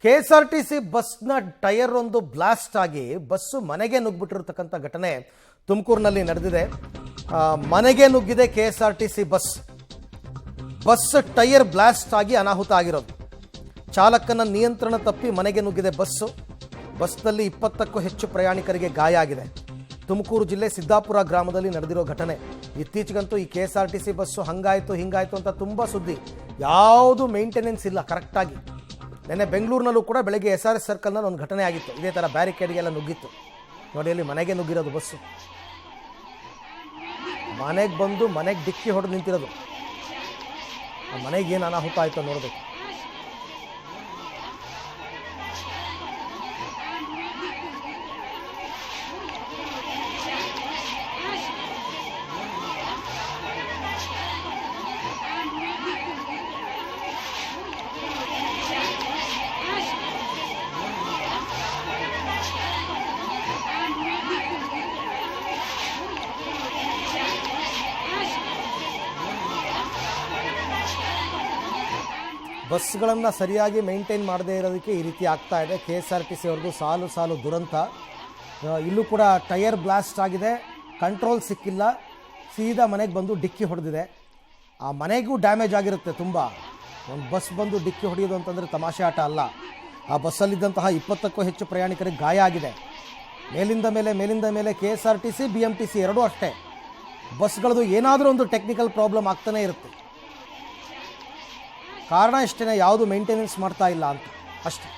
KSRTC ಬಸ್ನ tyre ಒಂದು blast ಆಗಿ ಬಸ್ಸು ಮನೆಗೆ ನುಗ್ಗಿಬಿಟ್ಟಿರತಕ್ಕಂಥ ಘಟನೆ ತುಮಕೂರಿನಲ್ಲಿ ನಡೆದಿದೆ. ಮನೆಗೆ ನುಗ್ಗಿದೆ KSRTC bus. Bus tyre blast ಆಗಿ ಅನಾಹುತ ಆಗಿರೋದು. ಚಾಲಕನ ನಿಯಂತ್ರಣ ತಪ್ಪಿ ಮನೆಗೆ ನುಗ್ಗಿದೆ ಬಸ್ಸು. ಬಸ್ನಲ್ಲಿ 20ಕ್ಕೂ ಹೆಚ್ಚು ಪ್ರಯಾಣಿಕರಿಗೆ ಗಾಯ ಆಗಿದೆ. ತುಮಕೂರು ಜಿಲ್ಲೆ ಸಿದ್ದಾಪುರ ಗ್ರಾಮದಲ್ಲಿ ನಡೆದಿರೋ ಘಟನೆ. ಇತ್ತೀಚೆಗಂತೂ ಈ ಕೆಎಸ್ಆರ್ಟಿಸಿ ಬಸ್ಸು ಹಂಗಾಯಿತು ಹಿಂಗಾಯಿತು ಅಂತ ತುಂಬ ಸುದ್ದಿ. ಯಾವುದು ಮೇಂಟೆನೆನ್ಸ್ ಇಲ್ಲ ಕರೆಕ್ಟಾಗಿ. ನೆನ್ನೆ ಬೆಂಗಳೂರಿನಲ್ಲೂ ಕೂಡ ಬೆಳಗ್ಗೆ SRS ಸರ್ಕಲ್ನಲ್ಲಿ ಒಂದು ಘಟನೆ ಆಗಿತ್ತು. ಇದೇ ಥರ ಬ್ಯಾರಿಕೇಡ್ಗೆಲ್ಲ ನುಗ್ಗಿತ್ತು. ನೋಡಿ ಅಲ್ಲಿ ಮನೆಗೆ ನುಗ್ಗಿರೋದು ಬಸ್ಸು. ಮನೆಗೆ ಬಂದು ಮನೆಗೆ ಡಿಕ್ಕಿ ಹೊಡೆದು ನಿಂತಿರೋದು. ಆ ಮನೆಗೆ ಏನು ಅನಾಹುತ ಆಯಿತು ನೋಡಬೇಕು. ಬಸ್ಗಳನ್ನು ಸರಿಯಾಗಿ ಮೇಂಟೈನ್ ಮಾಡದೇ ಇರೋದಕ್ಕೆ ಈ ರೀತಿ ಆಗ್ತಾ ಇದೆ. KSRTC ಅವ್ರದ್ದು ಸಾಲು ಸಾಲು ದುರಂತ. ಇಲ್ಲೂ ಕೂಡ ಟೈರ್ ಬ್ಲಾಸ್ಟ್ ಆಗಿದೆ, ಕಂಟ್ರೋಲ್ ಸಿಕ್ಕಿಲ್ಲ, ಸೀದಾ ಮನೆಗೆ ಬಂದು ಡಿಕ್ಕಿ ಹೊಡೆದಿದೆ. ಆ ಮನೆಗೂ ಡ್ಯಾಮೇಜ್ ಆಗಿರುತ್ತೆ ತುಂಬ. ಒಂದು ಬಸ್ ಬಂದು ಡಿಕ್ಕಿ ಹೊಡೆಯೋದು ಅಂತಂದರೆ ತಮಾಷೆ ಆಟ ಅಲ್ಲ. ಆ ಬಸ್ಸಲ್ಲಿದ್ದಂತಹ 20ಕ್ಕೂ ಹೆಚ್ಚು ಪ್ರಯಾಣಿಕರಿಗೆ ಗಾಯ ಆಗಿದೆ. ಮೇಲಿಂದ ಮೇಲೆ KSRTC BMTC ಎರಡೂ ಅಷ್ಟೇ. ಬಸ್ಗಳದ್ದು ಏನಾದರೂ ಒಂದು ಟೆಕ್ನಿಕಲ್ ಪ್ರಾಬ್ಲಮ್ ಆಗ್ತಾನೇ ಇರುತ್ತೆ. ಕಾರಣ ಇಷ್ಟೇ, ಯಾವುದು ಮೇಂಟೆನೆನ್ಸ್ ಮಾಡ್ತಾ ಇಲ್ಲ ಅಂತ ಅಷ್ಟೇ.